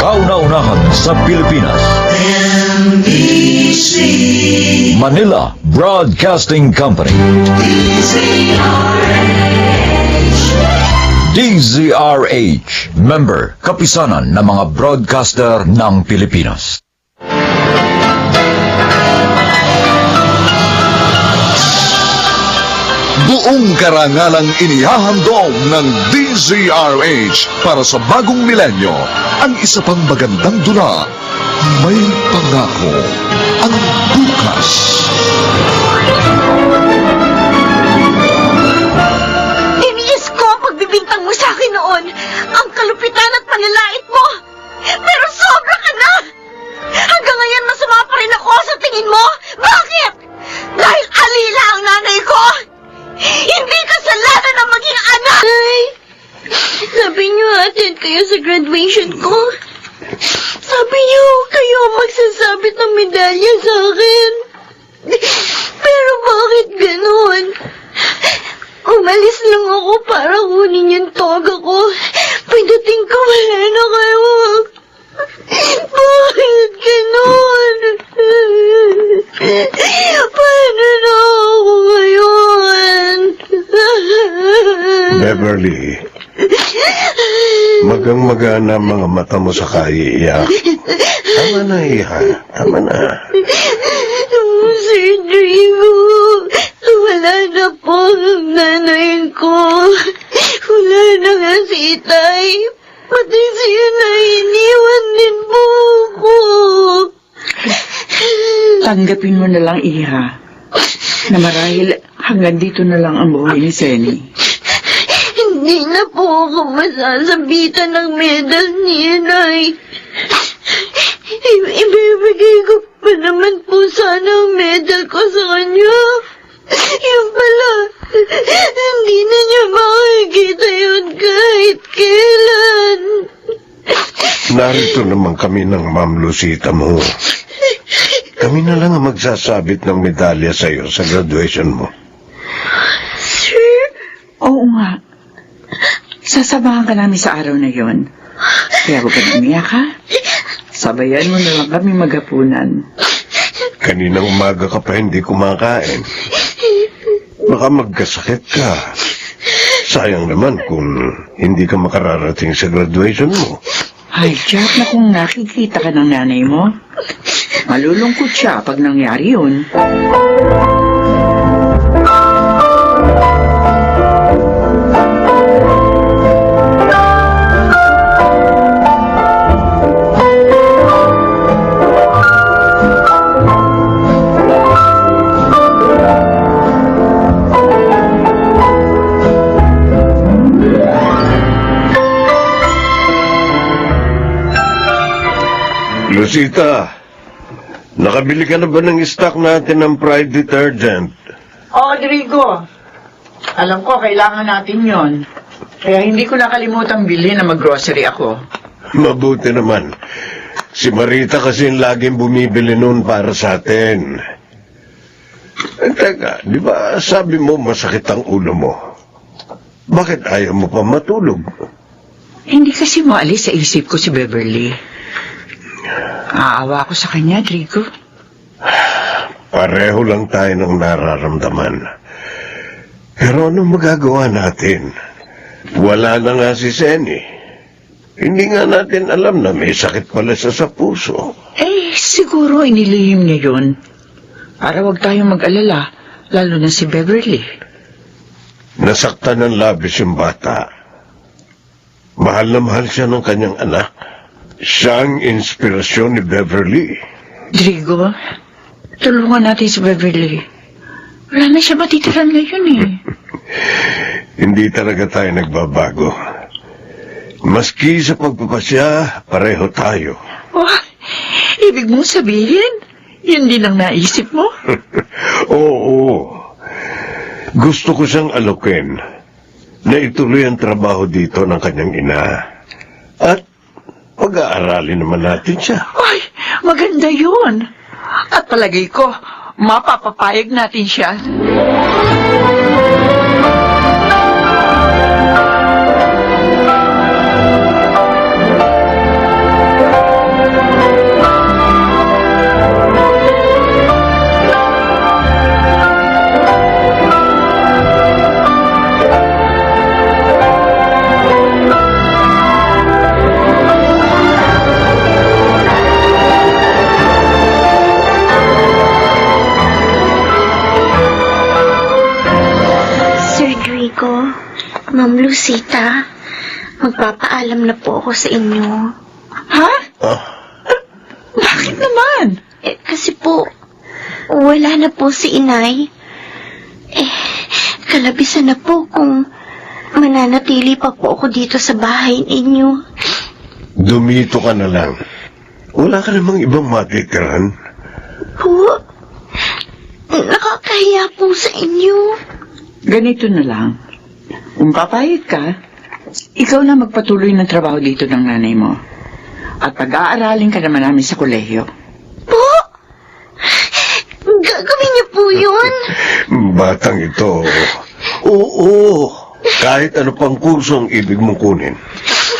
Kauna-unahan sa Pilipinas. NBC Manila Broadcasting Company. DZRH, member, kapisanan ng mga broadcaster ng Pilipinas. Buong karangalang inihahandog ng DZRH para sa bagong milenyo, ang isa pang magandang dula, may pangako ang bukas. Iniis ko ang pagbibintang mo sa akin noon. Ang kalupitan at panlalait mo. Pero sobra ka na! Hanggang ngayon masama pa rin ako sa tingin mo. Bakit? Dahil alila ang nanay ko. Hindi kasalanan ang maging anak! Nay, sabi niyo attend kayo sa graduation ko. Sabi niyo kayo magsasabit ng medalya sa akin. Pero bakit ganun? Umalis lang ako para kunin yung toga ko. Pagdating ko, wala na kayo. Bakit ganun? Paano na ako ngayon? Beverly, magang-magana mga mata mo sa kaiiyak. Tama na, iha. Tama na. Sir Drigo, wala na po ang nanay ko. Wala na nga si Itay. Pati siya na iniwan din po ako. Tanggapin mo na lang, Iha, na marahil hanggang dito na lang ang buhay ni Senny. Hindi na po ako masasabitan ng medal ni Inay. Ibibigay ko pa naman po sana ang medal ko sa kanya. Yung pala, hindi na niya makikita yun kahit kailan. Narito naman kami ng Ma'am Lucita mo. Kami na lang ang magsasabit ng medalya sa'yo sa graduation mo. Sir? Oo nga. Sasamahan ka namin sa araw na yon. Kaya huwag ka na umiyak, ha? Sabayan mo na lang kami maghapunan. Kaninang umaga ka pa hindi kumakain. Baka magkasakit ka. Sayang naman kung hindi ka makararating sa graduation mo. Ay, Jack, na kung nakikita ka ng nanay mo, malulungkot siya pag nangyari yun. Lucita, nakabili ka na ba ng stock natin ng Pride detergent? Oo, Rodrigo. Alam ko, kailangan natin yon. Kaya hindi ko nakalimutan bilhin na mag-grocery ako. Mabuti naman. Si Marita kasi yung laging bumibili noon para sa atin. Teka, di ba sabi mo masakit ang ulo mo? Bakit ayaw mo pa matulog? Hindi kasi maalis sa isip ko si Beverly. Aawa ko sa kanya, Drigo. Pareho lang tayo ng nararamdaman. Pero anong magagawa natin? Wala na nga si Senny. Hindi nga natin alam na may sakit pala siya sa puso. Eh, siguro inilihim niya yun. Para wag tayong mag-alala, lalo na si Beverly. Nasaktan ng labis yung bata. Mahal na mahal siya ng kanyang anak. Siya ang inspirasyon ni Beverly. Drigo, tulungan natin si Beverly. Wala na siya matitiran ngayon eh. Hindi talaga tayo nagbabago. Maski sa pagpapasya, pareho tayo. Oh, ibig mong sabihin, yun din ang naisip mo? Oo. Gusto ko siyang alokin na ituloy ang trabaho dito ng kanyang ina. At pag-aaralin naman natin siya. Ay, maganda yun. At palagay ko, mapapapayag natin siya. ko, Ma'am Lucita, magpapaalam na po ako sa inyo. Ha? Ah, Bakit naman? Kasi po, wala na po si inay. Kalabisan na po kung mananatili pa po ako dito sa bahay ninyo. dumito ka na lang. Wala ka namang ibang matitiran. Po, nakakahiya po sa inyo. Ganito na lang. Kung papayag ka, ikaw na magpatuloy ng trabaho dito ng nanay mo. At pag-aaralin ka naman namin sa kolehiyo. Po, gagawin niyo po yun. Batang ito. Oo, kahit ano pang kurso ang ibig mong kunin.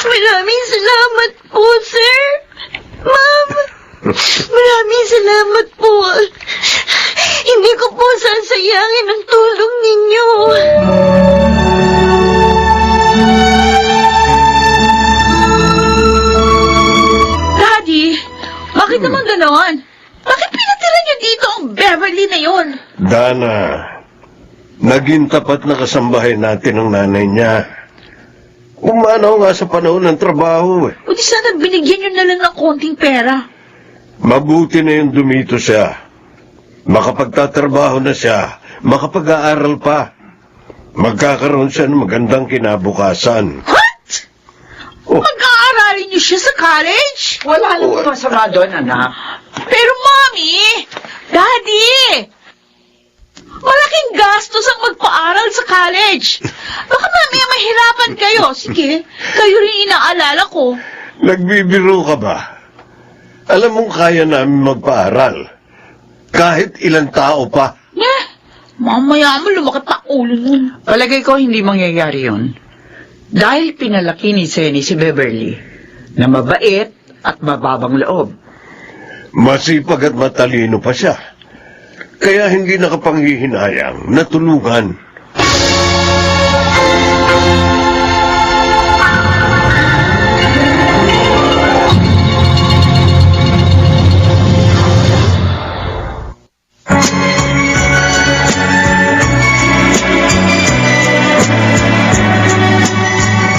Maraming salamat po, sir. Ma'am, maraming salamat po. Hindi ko po sasayangin ang tulong ninyo. Daddy, bakit naman ganon? Bakit pinatira niyo dito ang Beverly na yun? Dana, naging tapat na kasambahay natin ang nanay niya. Umanaw nga sa panahon ng trabaho eh. O di sana binigyan niyo na lang ng konting pera. Mabuti na yung dumito siya. Makapagtatrabaho na siya, makapag-aaral pa. Magkakaroon siya ng magandang kinabukasan. What? Oh. Mag-aaralin niyo siya sa college? Wala namang masama doon, anak. Pero Mommy, Daddy, malaking gastos ang magpaaral sa college. Baka mamaya mahirapan kayo. Sige, kayo rin inaalala ko. Nagbibiro ka ba? Alam mong kaya namin magpaaral. Kahit ilang tao pa. Mamaya mo lumaki pa ulo nun. Palagay ko hindi mangyayari yun. Dahil pinalaki ni Senny si Beverly na mabait at mababang loob. Masipag at matalino pa siya. Kaya hindi nakapanghihinayang na tulungan.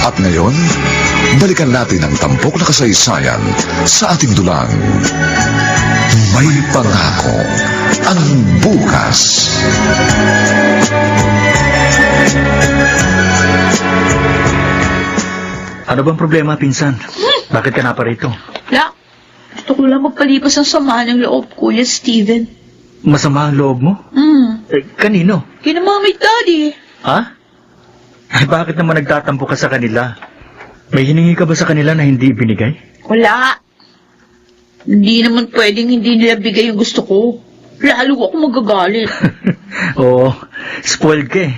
At ngayon, balikan natin ang tampok na kasaysayan sa ating dulang. May pangako ang bukas. Ano bang problema, pinsan? Bakit ka na pa rito? La, gusto ko lang magpalipas ang sama ng loob, Kuya Steven. Masama ang loob mo? Kanino? Kina Mommy at Daddy. Ha? Ay, bakit naman nagtatampo ka sa kanila? May hiningi ka ba sa kanila na hindi binigay? Wala. Hindi naman pwedeng hindi nila bigay yung gusto ko. Lalo ako magagalit. Oo, spoiled ka eh.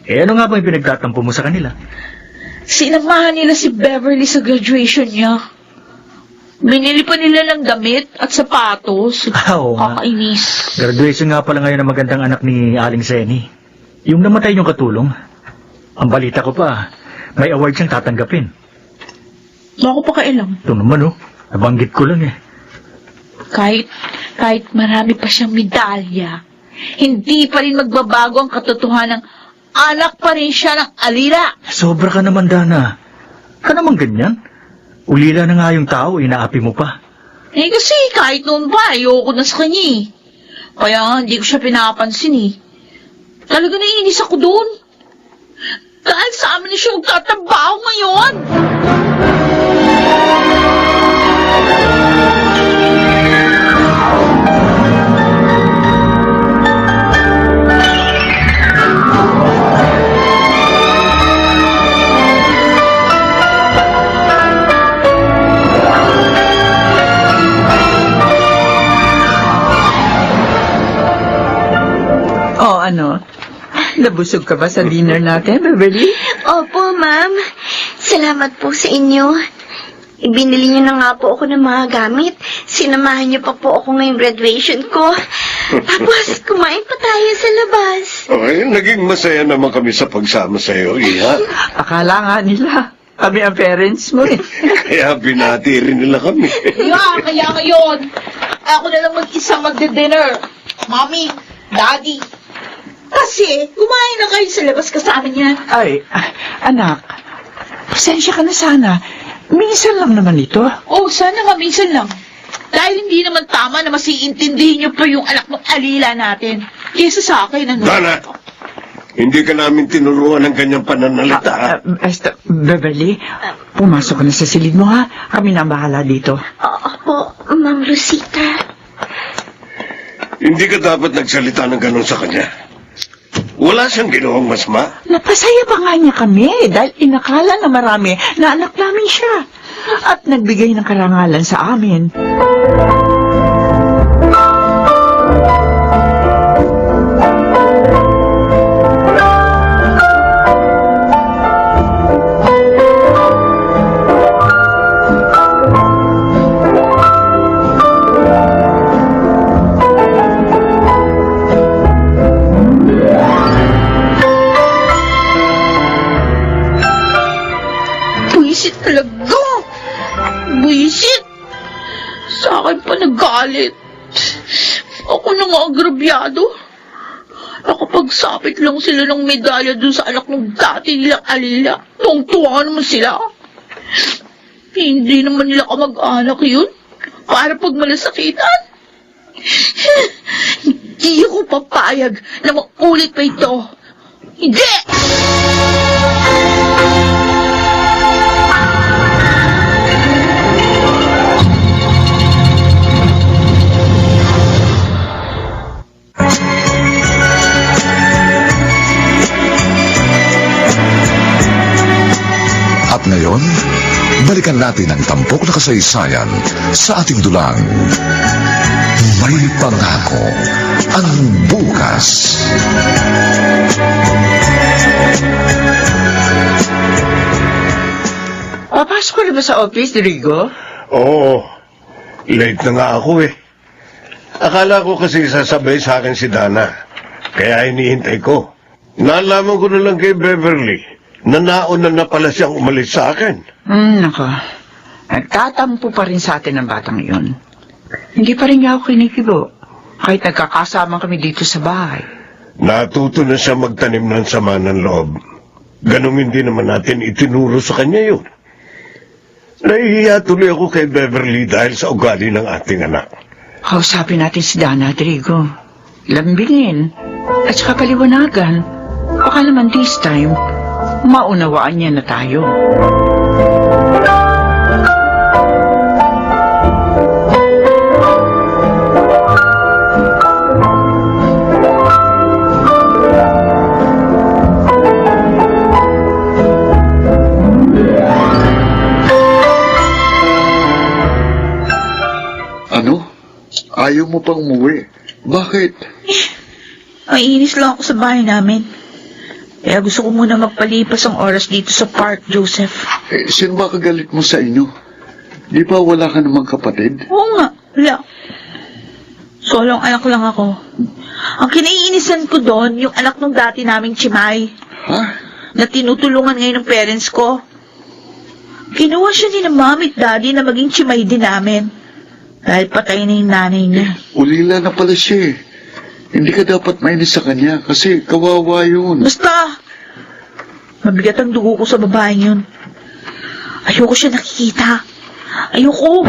Eh, ano nga ba yung pinagtatampo mo sa kanila? Sinamahan nila si Beverly sa graduation niya. Binili pa nila ng damit at sapatos. Oo nga. Kakainis. Graduation nga pala ngayon ng magandang anak ni Aling Senny. Yung namatay yung katulong. Ang balita ko pa, may award siyang tatanggapin. Bako pa kailang. Ito naman oh, nabanggit ko lang eh. Kahit marami pa siyang medalya, hindi pa rin magbabago ang katotohanan ng anak pa rin siya ng alila. Sobra ka naman, Dana. Ka naman ganyan? Ulila na nga yung tao, inaapi mo pa. Eh kasi kahit noon pa, ayoko na sa kanya eh. Kaya hindi ko siya pinapansin eh. Talaga naiinis ako doon. Dahil sa amin na siya magtatrabaho ngayon. Oh, ano? Nabusog ka ba sa dinner natin, Beverly? Opo, ma'am. Salamat po sa inyo. Ibinili niyo na nga po ako ng mga gamit. Sinamahan niyo pa po ako ngayong graduation ko. Tapos, kumain pa tayo sa labas. Ay, naging masaya naman kami sa pagsama sa iyo, Iha. Akala nga nila, kami ang parents mo eh. Kaya binati rin nila kami. Kaya ngayon, ako na lang mag-isa magde-dinner. Mommy, Daddy, Kasi, kumain na kayo sa labas kasama niya. Ay, anak, pasensya ka na sana. Minsan lang naman ito. Oh, sana nga minsan lang. Dahil hindi naman tama na masiintindihin niyo pa yung anak ng alila natin. Kesa sa akin, ano? Dana! Hindi ka namin tinuruan ng ganyang pananalita. ha? Basta, Beverly, pumasok ka na sa silid mo, ha? Kami na ang bahala dito. Opo, Ma'am Rosita. Hindi ka dapat nagsalita ng ganon sa kanya. Wala siyang ginawang masama. Napasaya pa nga niya kami dahil inakala na marami na anak namin siya. At nagbigay ng karangalan sa amin. Buisit talaga. Buisit. Sa akin pa nagalit. Ako na nga agrabyado. Nakapagsapit lang sila ng medalya dun sa anak ng dati nilang alila. Tuwang-tuwa naman sila. Hindi naman nila kamag-anak yun. Para pag malasakitan. Hindi ako papayag na maulit pa ito. Hindi! At ngayon, balikan natin ang tampok na kasaysayan sa ating dulang. May pangako ang bukas. Papasok ka na ba sa office, Rodrigo? Oo, late na nga ako eh. Akala ko kasi sasabay sa akin si Dana. Kaya hinihintay ko. Nalaman ko na lang kay Beverly na nauna na pala siyang umalis sa akin. Nako. Nagtatampo pa rin sa atin ang batang yun. Hindi pa rin niya ako kinikibo. Kahit nagkakasama kami dito sa bahay. Natuto na siya magtanim ng sama ng loob. Ganong hindi naman natin itinuro sa kanya yun. Nahihiya tuloy ako kay Beverly dahil sa ugali ng ating anak. Kausapin natin si Dana, Rodrigo. Lambingin. At saka paliwanagan. Baka naman this time, maunawaan niya na tayo. Ano? Ayaw mo pang umuwi? Bakit? Maiinis lang ako sa bahay namin. Kaya gusto ko muna magpalipas ang oras dito sa park, Joseph. Sino ba kagalit mo sa inyo? Di ba wala ka namang kapatid? Oo nga, wala. Solong anak lang ako. Ang kinaiinisan ko doon, yung anak ng dati naming Chimay, Ha? na tinutulungan ngayon ng parents ko. Kinuha siya ni na mami at daddy na maging Chimay din namin. Dahil patay na yung nanay niya. Ulila na pala siya eh. Hindi ka dapat mainis sa kanya kasi kawawa yun. Basta, mabigat ang dugo ko sa babaeng yun. Ayoko siya nakikita. Ayoko.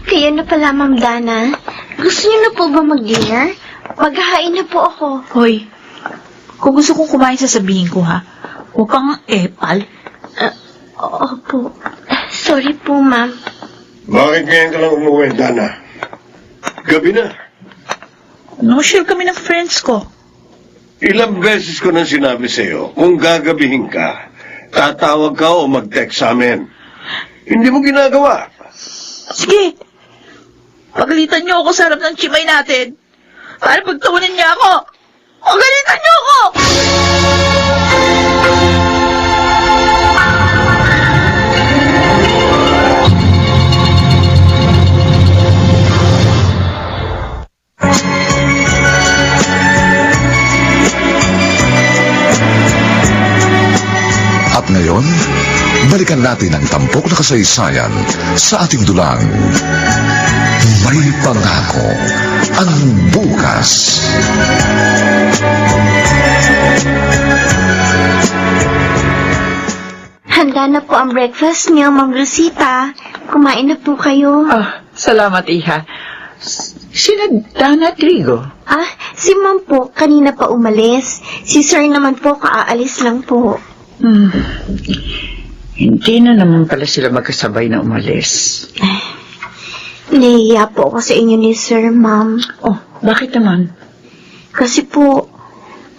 Kayo na pala, Ma'am Dana. Gusto niyo na po ba mag-dinner? Maghahain na po ako. Hoy, kung gusto kong kumain, sasabihin ko ha. Huwag kang epal. Opo. Sorry po, Ma'am. Bakit ngayon ka lang umuwi, Dana? Gabi na. No-share kami ng friends ko. Ilang beses ko nang sinabi sa'yo, kung gagabihin ka, tatawag ka o mag-text sa amin. Hindi mo ginagawa. Sige. Pagalitan niyo ako sa harap ng Chimay natin. Para pagtawanan niya ako. Pagalitan niyo ako! natin ang tampok na kasaysayan sa ating dulang. May pangako ang bukas. Handa na po ang breakfast niyo, Ma'am Rosita. Kumain na po kayo. Salamat, Iha. Sina Dana at Rigo? Si Ma'am po, kanina pa umalis. Si Sir naman po, kaaalis lang po. Hindi na naman pala sila magkasabay na umalis. Nahihiya po ako sa inyo ni Sir, Ma'am. Bakit naman? Kasi po,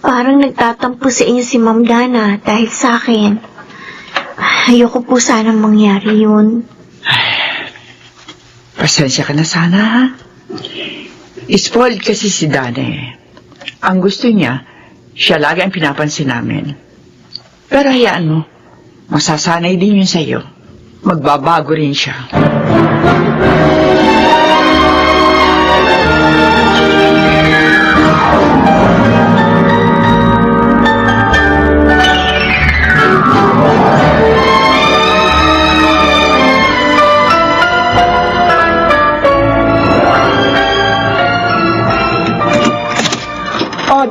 parang nagtatampo sa inyo si Ma'am Dana dahil sa akin. Ayoko po sanang mangyari yun. Pasensya ka na sana, ha? Spoiled kasi si Dana eh. Ang gusto niya, siya lagi ang pinapansin namin. Pero hayaan mo, masasanay din yun sa'yo. Magbabago rin siya.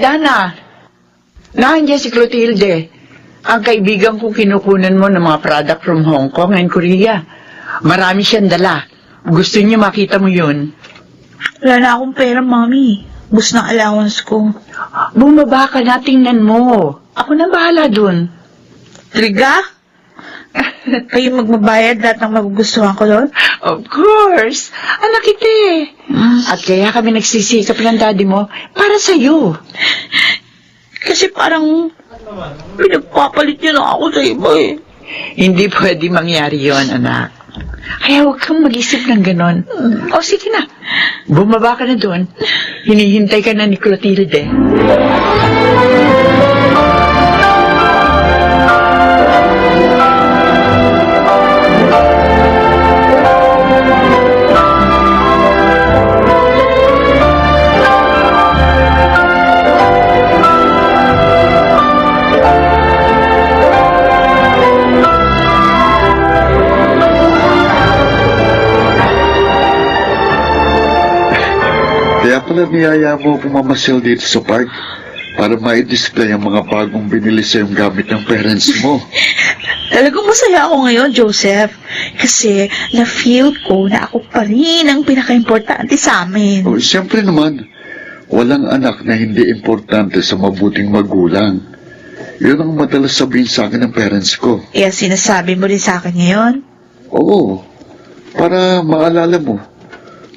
Dana, nandiyan si Clotilde, ang kaibigan kong kinukunan mo ng mga product from Hong Kong and Korea. Marami siyang dala. Gusto niya makita mo yun. Wala na akong pera, Mami. Bus ng allowance ko. Bumaba ka na, tingnan mo. Ako na bahala dun. Triga? Kayo magbabayad lahat ng magugustuhan ko doon? Of course. Anak kita eh. At kaya kami nagsisikap ng daddy mo para sa'yo. Kasi parang pinagpapalit niyo na ako sa iba eh. Hindi pwede mangyari yon, anak. Kaya huwag kang mag-isip ng ganon. Sige na. Bumaba ka na doon. Hinihintay ka na ni Clotilde. Kaya pala niyaya mo akong mamasyal dito sa park para ma-display ang mga bagong binili sa yung gamit ng parents mo. Talagang masaya ako ngayon, Joseph. Kasi na-feel ko na ako pa rin ang pinaka-importante sa amin. Siyempre naman, walang anak na hindi importante sa mabuting magulang. Yun ang madalas sabihin sa akin ng parents ko. Kaya sinasabi mo rin sa akin ngayon? Oo, para maalala mo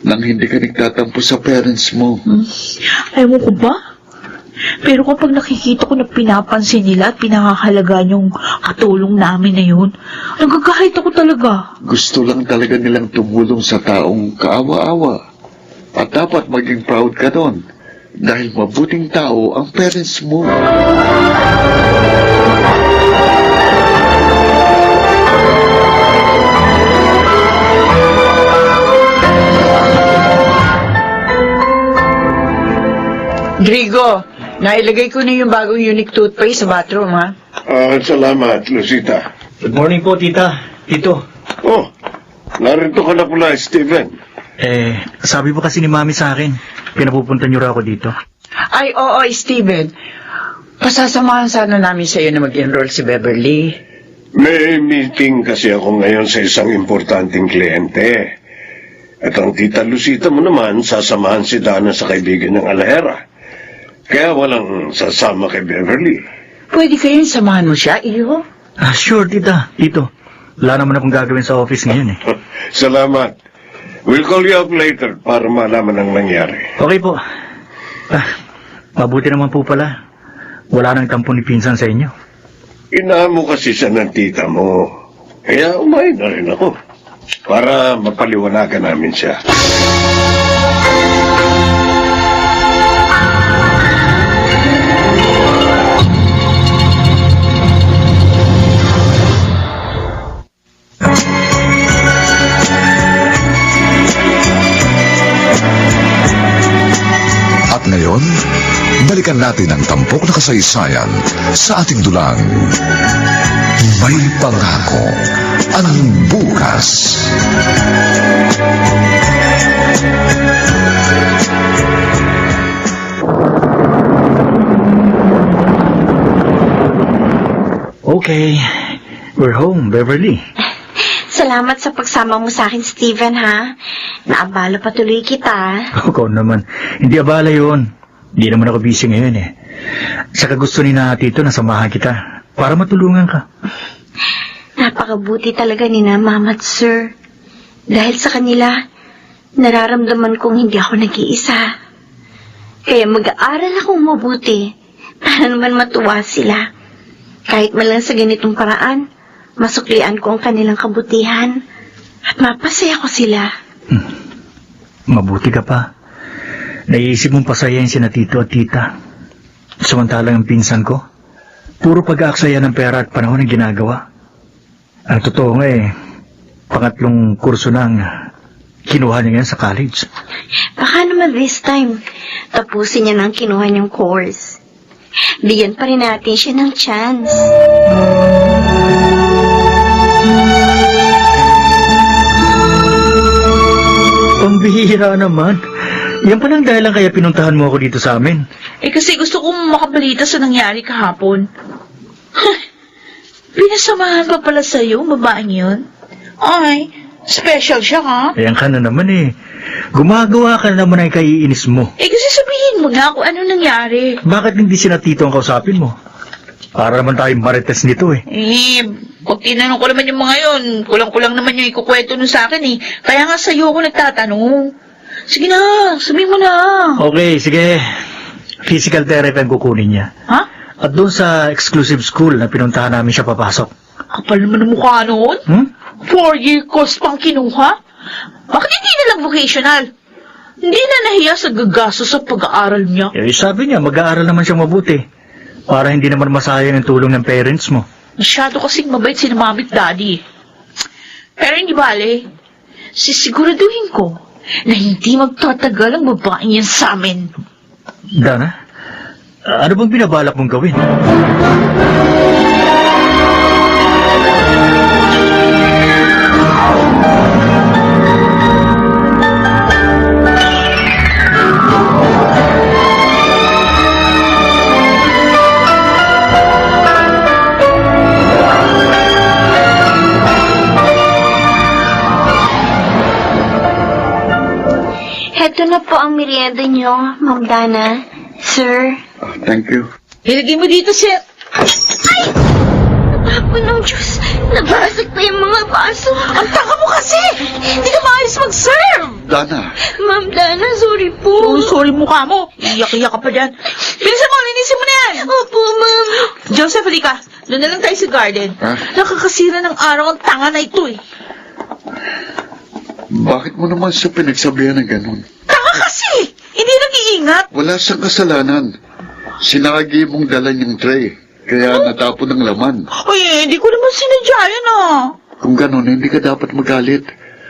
nang hindi ka nagtatampo sa parents mo. Ayaw mo ko ba? Pero kapag nakikita ko na pinapansin nila at pinakahalagaan yung katulong namin na yun, nagkakahit ako talaga. Gusto lang talaga nilang tumulong sa taong kaawa-awa. At dapat maging proud ka doon. Dahil mabuting tao ang parents mo. Drigo, nailagay ko na yung bagong unique toothpaste sa bathroom, ha? Salamat, Lucita. Good morning po, tita. Tito. Narito ka na pala, Steven. Sabi po kasi ni Mami sa akin, pinapupunta niyo raw ako dito. Ay, oo, Steven. Pasasamahan sana namin sa'yo na mag-enroll si Beverly. May meeting kasi ako ngayon sa isang importanteng kliyente. At ang tita Lucita mo naman, sasamahan si Dana sa kaibigan ng Alahera. Kaya walang sasama kay Beverly. Pwede kayong samahan mo siya, iyo? Sure, tita. Tito. Wala naman akong gagawin sa office ngayon eh. Salamat. We'll call you up later para malaman ang nangyari. Okay po. Mabuti naman po pala. Wala nang tampo ni Pinsan sa inyo. Inaamo kasi siya ng tita mo. Kaya umain na rin ako. Para mapaliwanagan namin siya. At ngayon, Balikan natin ang tampok na kasaysayan sa ating dulang. May pangako ang bukas. Okay, we're home, Beverly. Salamat sa pagsama mo sa akin, Steven, ha? Naabala patuloy kita. Ikaw naman, hindi abala yun. Hindi naman ako busy ngayon eh. Saka gusto ni na Tito na samahan kita para matulungan ka. Napakabuti talaga ni na Mama at Sir. Dahil sa kanila, nararamdaman kong hindi ako nag-iisa. Kaya mag-aaral akong mabuti para naman matuwa sila. Kahit man lang sa ganitong paraan, masuklian ko ang kanilang kabutihan at mapasaya ko sila. Mabuti ka pa. Naiisip mong pasayahin si na Tito at Tita. Samantalang ang pinsan ko, puro pag-aaksaya ng pera at panahon ang ginagawa. Ang totoo nga eh, pangatlong kurso nang kinuha niya ngayon sa college. Baka naman this time, tapusin niya ng kinuha niyang course. Bigyan pa rin natin siya ng chance. Pambihira naman. Yan palang dahilan kaya pinuntahan mo ako dito sa amin. Eh kasi gusto kong makabalita sa nangyari kahapon. Pinasamahan pa pala sa'yo, babaeng yun. Ay, special siya ha? Ayan ka na naman eh. Gumagawa ka na naman ay kaiinis mo. Eh kasi sabihin mo na kung ano nangyari. Bakit hindi si na Tito ang kausapin mo? Para naman tayong marites nito eh. Eh, pag tinanong ko naman yung mga yun, kulang-kulang naman yung ikukwento nun sa akin eh. Kaya nga sa'yo ako nagtatanong. Sige na, sabihin mo na. Okay, sige. Physical therapy ang kukunin niya. Ha? At doon sa exclusive school na pinuntahan namin siya papasok. Kapal naman ang mukha noon. 4-year course pang kinuha? Bakit hindi na lang vocational? Hindi na nahiya sa gagastos sa pag-aaral niya. Eh, sabi niya, mag-aaral naman siya mabuti. Para hindi naman masayang ang tulong ng parents mo. Masyado kasing mabait si mami at daddy. Pero hindi bale, sisiguraduhin ko na hindi magtatagal ang babaeng yan sa amin. Dana, ano bang binabalak mong gawin? Heto na po ang merienda niyo, Ma'am Dana. Sir. Thank you. Ilagay mo dito, sir. Ako ng Diyos, nabasag pa yung mga baso. Ang tanga mo kasi! Hindi ka maayos mag-serve! Dana, Ma'am Dana, sorry po. Oh, sorry mukha mo. Iyak-iyak ka pa dyan. Bilisan mo, linisin mo na yan! Opo, Ma'am. Joseph, halika. Doon na lang tayo sa garden. Ha? Nakakasira ng araw ang tanga na ito eh. bakit mo naman siya pinagsabihan ng ganun? Tanga kasi! Hindi nag-iingat. Wala siyang kasalanan. Sinagi mong dala niyang tray, kaya natapon ng laman. Ay, hindi ko naman sinadya yan ah. Kung ganun, hindi ka dapat magalit.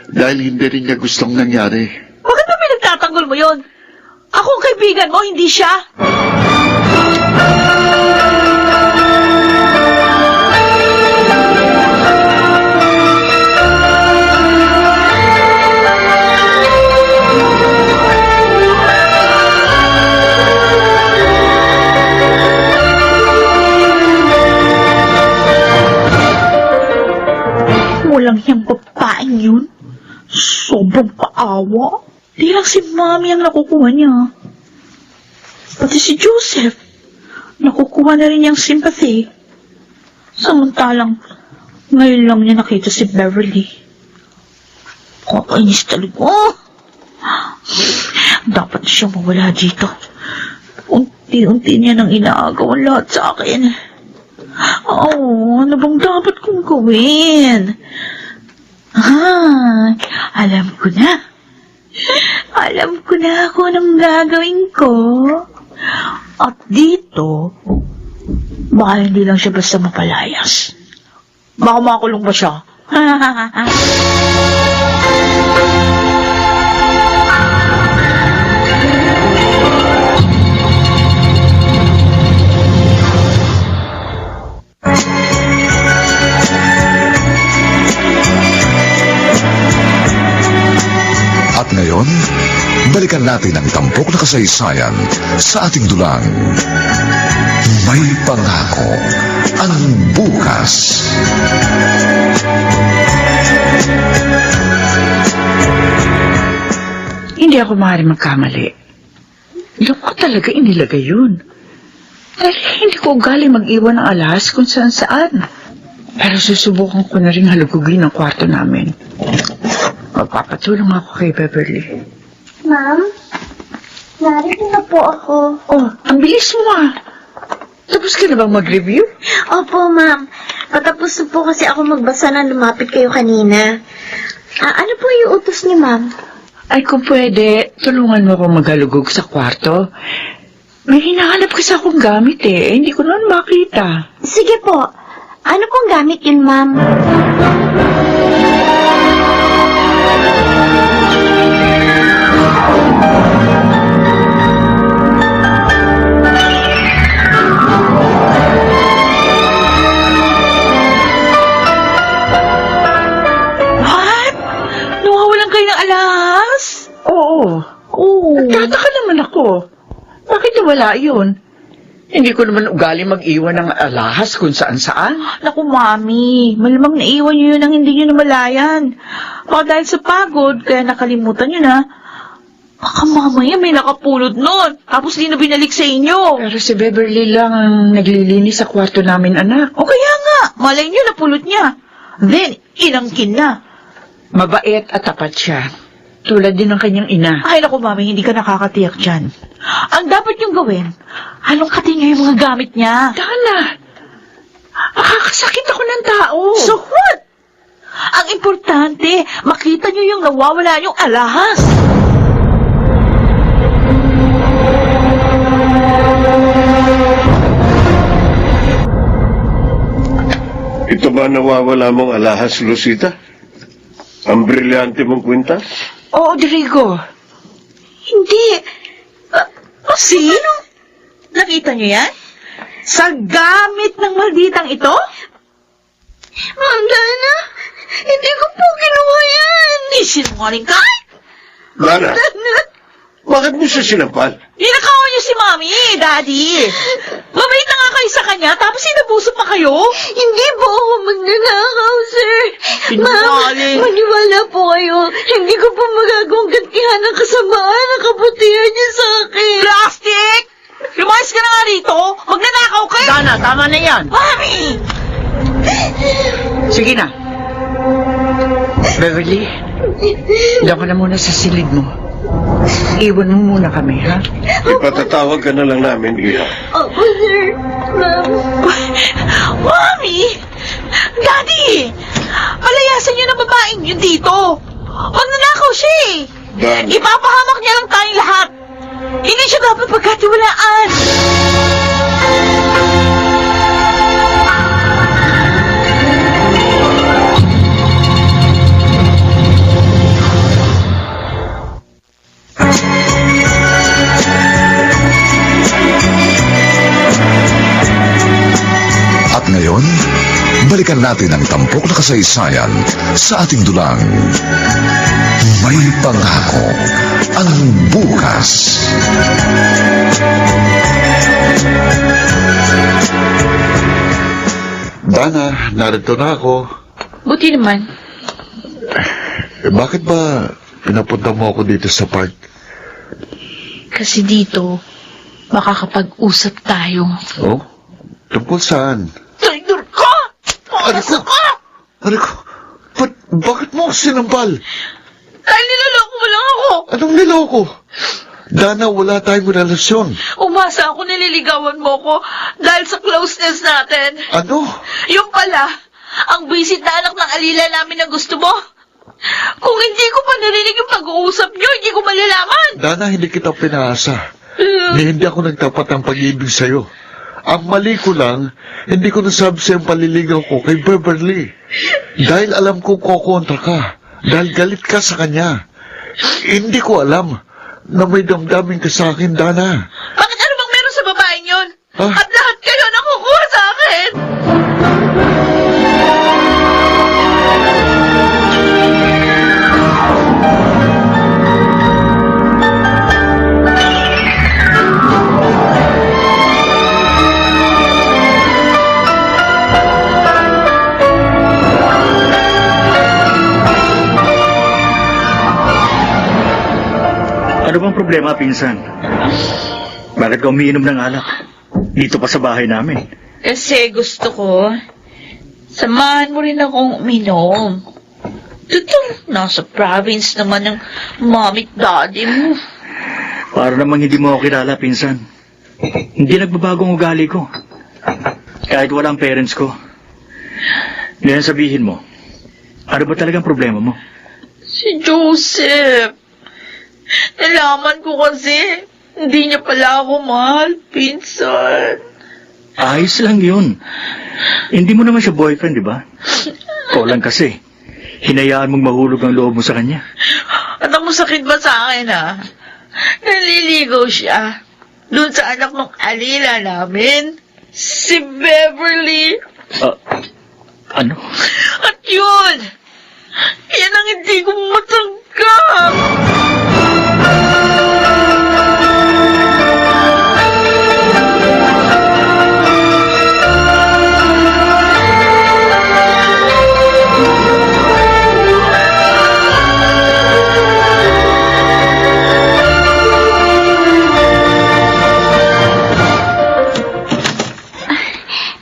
Dahil hindi rin niya gustong nangyari. Bakit ba pinagtatanggol mo yon? Ako ang kaibigan mo, hindi siya. Walang yung babaeng yun. Sobrang paawa. Di lang si Mami ang nakukuha niya. Pati si Joseph, nakukuha na rin niyang sympathy. Samantalang, ngayon lang niya nakita si Beverly. Kakainis talaga. Dapat siya mawala dito. Unti-unti niya nang inaagaw ang lahat sa akin. Ano bang dapat kong gawin? Alam ko na. Alam ko na kung anong gagawin ko. At dito, baka hindi lang siya basta mapalayas. Baka makulong pa siya. natin ang tampok na kasaysayan sa ating dulang. May pangako ang bukas. Hindi ako maaari magkamali. Doon ko talaga inilagay yun. Dahil hindi ko ugali mag-iwan ng alahas kung saan-saan. Pero susubukan ko na rin halugugin ang kwarto namin. Magpapatulong ako kay Beverly. Ma'am, narito na po ako. Oh, ang bilis mo ah. Tapos ka na bang mag-review? Opo, ma'am. Patapos na po kasi ako magbasa na lumapit kayo kanina. Ano po yung utos ni ma'am? Ay, kung pwede, tulungan mo akong maghalugog sa kwarto. May hinahanap kasi akong gamit eh. Hindi ko naman makita. Sige po. Ano pong gamit yun, ma'am? What? Nawawalan kayo ng alahas? Oo. Nagtataka naman ako. Bakit nawala yun? Hindi ko naman ugali mag-iwan ng alahas kung saan-saan. Naku, Mami. Malamang naiwan niyo yun nang hindi niyo namalayan. Baka dahil sa pagod, kaya nakalimutan niyo na. Baka mamaya may nakapulot nun. Tapos di na binalik sa inyo. Pero si Beverly lang ang naglilinis sa kwarto namin, anak. O kaya nga, malay niyo napulot niya. Then, inangkin na. Mabait at tapat siya. Tulad din ng kanyang ina. Ay, naku, Mami, hindi ka nakakatiyak dyan. Ang dapat niyong gawin, halongkatin niyo yung mga gamit niya. Dana, makakasakit ako ng tao. So what? Ang importante, makita niyo yung nawawala niyong alahas. Ito ba nawawala mong alahas, Lucita? Ang brilyante mong kwintas? Oo, Rodrigo. Hindi. See? Nakita niyo yan? Sa gamit ng malditang ito? Ma'am Dana, hindi ko po ginawa yan. Sinungaling ka? Lana, bakit mo siya sinampal? Ninakawan niyo si Mami, Daddy. Mabait na nga kayo sa kanya, tapos sinabuso pa kayo? Hindi po ako magnanakaw, sir. Sinungaling. Ma'am, maniwala po kayo. Hindi ko po magagawang gantihan ang kasamaan ng kabutihan niya sa akin. Plastic! Lumayas ka na nga rito. Magnanakaw kayo. Dana, tama na yan. Mami! Sige na. Beverly, ilan ka na muna sa silid mo. Iwan mo muna kami, ha? Ipatatawag ka na lang namin, Iha. Opo, sir. Ma'am. Mami! Daddy! Palayasan niyo na babaeng yun dito. Magnanakaw siya eh. Dan, Ipapahamak niya lang tayong lahat. Hindi siya dapat pagkatiwalaan. At ngayon, balikan natin ang tampok na kasaysayan sa ating dulang. May pangako ang bukas. Dana, narito na ako. Buti naman. Bakit ba pinapunta mo ako dito sa park? Kasi dito, makakapag-usap tayo. Oh? Tungkol saan? Traidor ka! Pakasa ka! Bakit mo ako sinampal? Dahil nilaloko mo lang ako. Anong niloko? Dana, wala tayong relasyon. Umasa ako nililigawan mo ko dahil sa closeness natin. Ano? Yung pala, ang bisit na anak ng alila namin na gusto mo. Kung hindi ko pa narinig yung pag-uusap nyo, hindi ko malalaman. Dana, hindi kita pinaasa. Hindi ako nagtapat ng pag-ibig sa'yo. Ang mali ko lang, hindi ko nasabi sa'yo ang paliligaw ko kay Beverly. Dahil alam ko kokontra ka. Dahil galit ka sa kanya. Hindi ko alam na may damdamin ka sa akin, Dana. Bakit ano bang meron sa babaeng yun? Ah? At lahat kayo nakukuha sa akin. bang problema, pinsan? Bakit ka umiinom ng alak? Dito pa sa bahay namin. Kasi gusto ko, samahan mo rin akong uminom. Tutong nasa province naman ng mommy at daddy mo. Para namang hindi mo ako kilala, pinsan. Hindi nagbabagong ugali ko. Kahit walang parents ko. Ngayon sabihin mo, ano ba talagang problema mo? Si Joseph. Nalaman ko kasi, hindi niya pala ako mahal, pinsan. Ayos lang yun. Hindi mo naman siya boyfriend, di ba? Ikaw lang kasi. Hinayaan mong mahulog ang loob mo sa kanya. At ang masakit ba sa akin, ha? Naliligaw siya. Doon sa anak ng alila namin. Si Beverly. Ano? At yun! Yan ang hindi ko matanggap!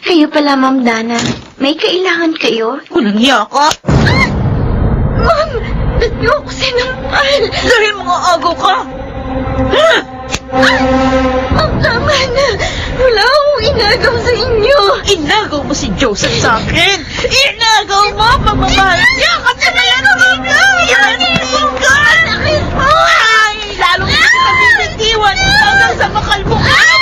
Kayo pala, Ma'am Dana. May kailangan kayo? Walang hiya ka? Ma'am, ba't niyo ako sinampal? Dahil mga agaw ka! Ma'am, tama na. Wala akong inagaw sa inyo. Inagaw mo si Joseph sa akin! Inagaw mo ang pagmamahal niya! Kasi nalagaw ka! Inagaw ka! Sakit mo! Ay! Lalo mo kita bibitiwan hanggang sa makalbo ka naman!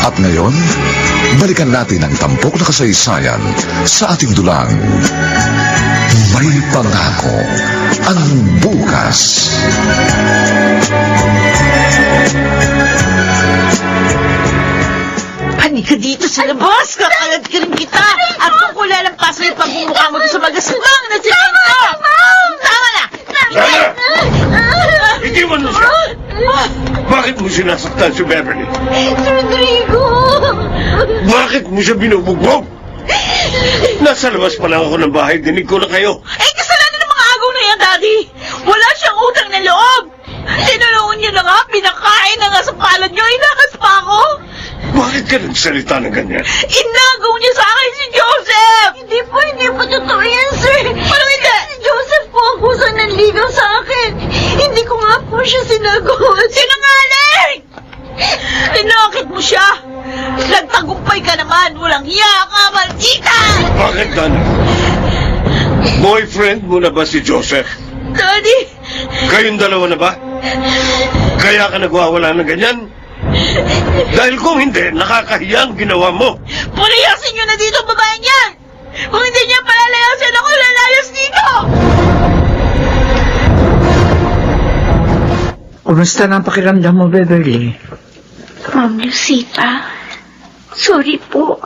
At ngayon, balikan natin ang tampok na kasaysayan sa ating dulang. May pangako ang bukas. Pani ka dito sa labas! Kakalat ka rin kita! At kung ko lalampasan yung pagmumukha mo doon sa magasimang na simento! Tama na! Hindi mo na siya! Bakit mo sinasaktan si Beverly? Rodrigo! Bakit mo siya binubugbog? Nasa labas pa lang ako ng bahay, dinig ko na kayo. Eh, kasalanan ng mga agaw na yan, Daddy! Wala siyang utang na loob! Tinulungan niyo na nga, pinakain na nga sa palad niyo, inakas pa ako! Bakit ka nagsalita ng ganyan? Inagaw niya sa akin si Joseph! Hindi po totoo yan, sir. Parang hindi! Si Joseph po ang kusang nanligaw sa akin. Hindi ko nga po siya sinagot. Sinungaling! Tinakit mo siya! Nagtagumpay ka naman! Walang hiya ka, maldita! Bakit, Dana? Boyfriend mo na ba si Joseph? Daddy! Kayong dalawa na ba? Kaya ka nagwawala ng ganyan? Dahil kung hindi, nakakahiyang ginawa mo. Palayasin niyo na dito ang babaeng yan! Kung hindi niya palalayasin ako, lalayas dito! Kumusta na ang pakiramdam mo, Beverly? Ma'am Lucita, sorry po.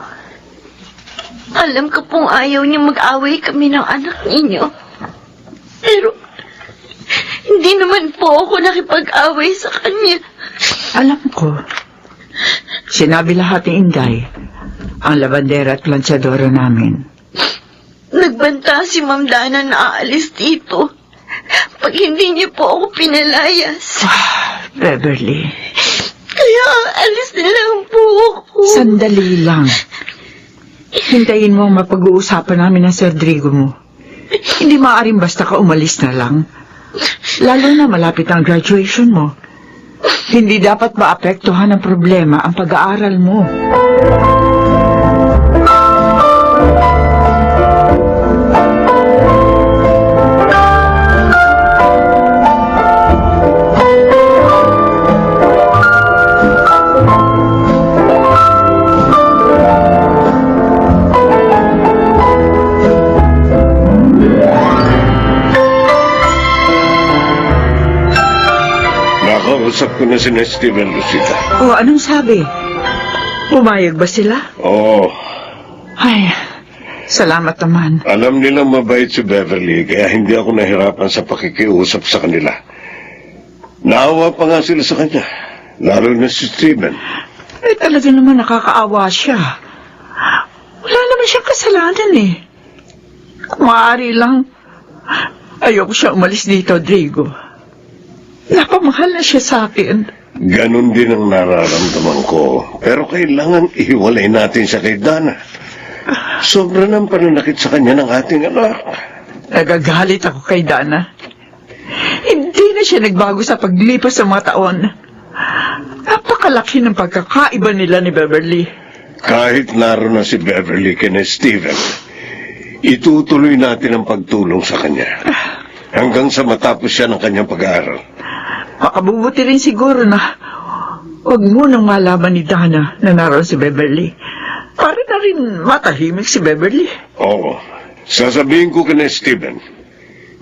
Alam ko pong ayaw niyo mag-away kami ng anak ninyo. Pero, hindi naman po ako nakipag-away sa kanya. Alam ko. Sinabi lahat ni Inday, ang labandera at planchadora namin. Nagbanta si Ma'am Dana na aalis dito. Pag hindi niyo po ako pinalayas. Beverly, Kaya alis na lang po ako. sandali lang. Hintayin mo ang mapag-uusapan namin ng Sir Rodrigo mo. Hindi maaaring basta ka umalis na lang. Lalo na malapit ang graduation mo. Hindi dapat maapektuhan ng problema ang pag-aaral mo. Nakausap ko na si Steven, Lucita. O, anong sabi? Pumayag ba sila? Oo. Ay, Salamat naman. Alam nilang mabait si Beverly, kaya hindi ako nahirapan sa pakikiusap sa kanila. Naawa pa nga sila sa kanya, lalo na si Steven. Eh, talaga naman nakakaawa siya. Wala naman siyang kasalanan eh. Kung maaari lang, ayoko siya umalis dito, Drigo. Napamahal na siya sa akin. Ganon din ang nararamdaman ko. Pero kailangan ihiwalay natin siya kay Dana. Sobra ng pananakit sa kanya ng ating anak. Nagagalit ako kay Dana. Hindi na siya nagbago sa paglipas ng mga taon. Napakalaki ng pagkakaiba nila ni Beverly. Kahit naroon na si Beverly kina Steven, itutuloy natin ang pagtulong sa kanya. Hanggang sa matapos siya ng kanyang pag-aaral. Makabubuti rin siguro na huwag munang malaman ni Dana na naroon si Beverly. Para na rin matahimik si Beverly. Oo. Sasabihin ko kina Steven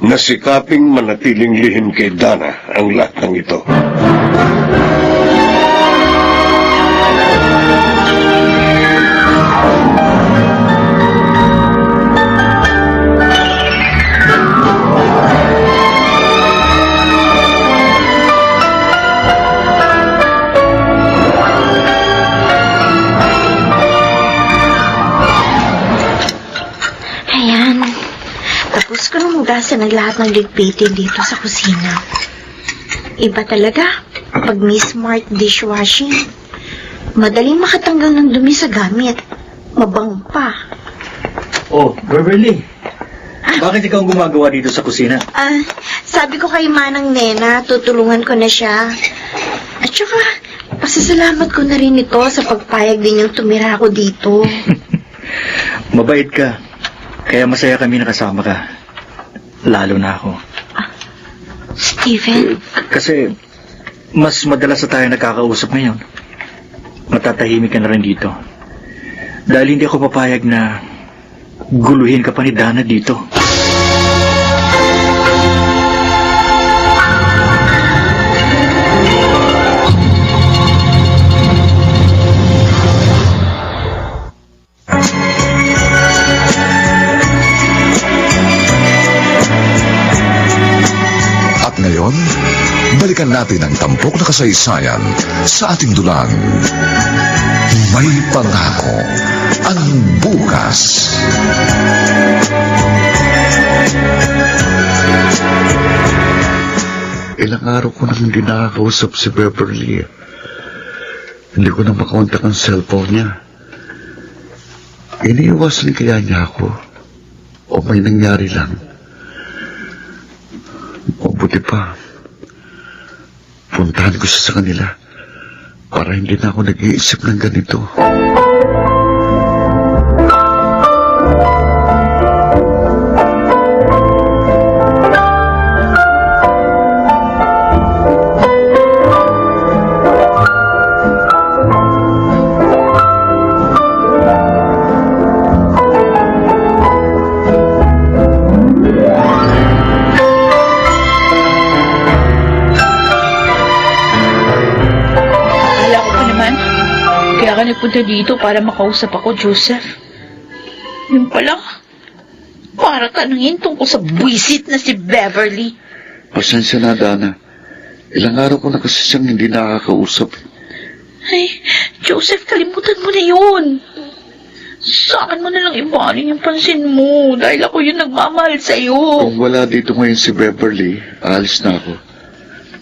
na sikaping manatiling lihim kay Dana ang lahat ng ito. Ayan. Tapos ko nang hugasan ang lahat ng ligpitin dito sa kusina. Iba talaga pag may smart dishwashing. Madaling makatanggal ng dumi sa gamit. Mabango pa. Oh, Beverly. Bakit ikaw ang gumagawa dito sa kusina? Sabi ko kay Manang Nena, tutulungan ko na siya. At saka, pasasalamat ko na rin ito sa pagpayag din yung tumira ako dito. Mabait ka. Kaya masaya kami nakasama ka. Lalo na ako. Steven? Kasi mas madalas na tayo nagkakausap ngayon. Matatahimik ka na rin dito. Dahil hindi ako papayag na guluhin ka pa ni Dana dito. At ngayon, balikan natin ang tampok na kasaysayan sa ating dulang. May pangako ang bukas. Ilang araw ko nang hindi nakakausap si Beverly. Hindi ko na makontak ang cellphone niya. Iniiwasan kaya niya ako? O may nangyari lang? Mabuti pa. Puntahan ko siya sa kanila para hindi na ako nag-iisip ng ganito. Kaya ka nagpunta dito para makausap ako, Joseph. Yung pala, para tanungin tungkol sa buwisit na si Beverly. Pasensya na, Dana. Ilang araw ko na kasi siyang hindi nakakausap. Ay, Joseph, kalimutan mo na yun. Sa akin mo na lang ibaling yung pansin mo dahil ako yung nagmamahal sa'yo. Kung wala dito ngayon si Beverly, aalis na ako.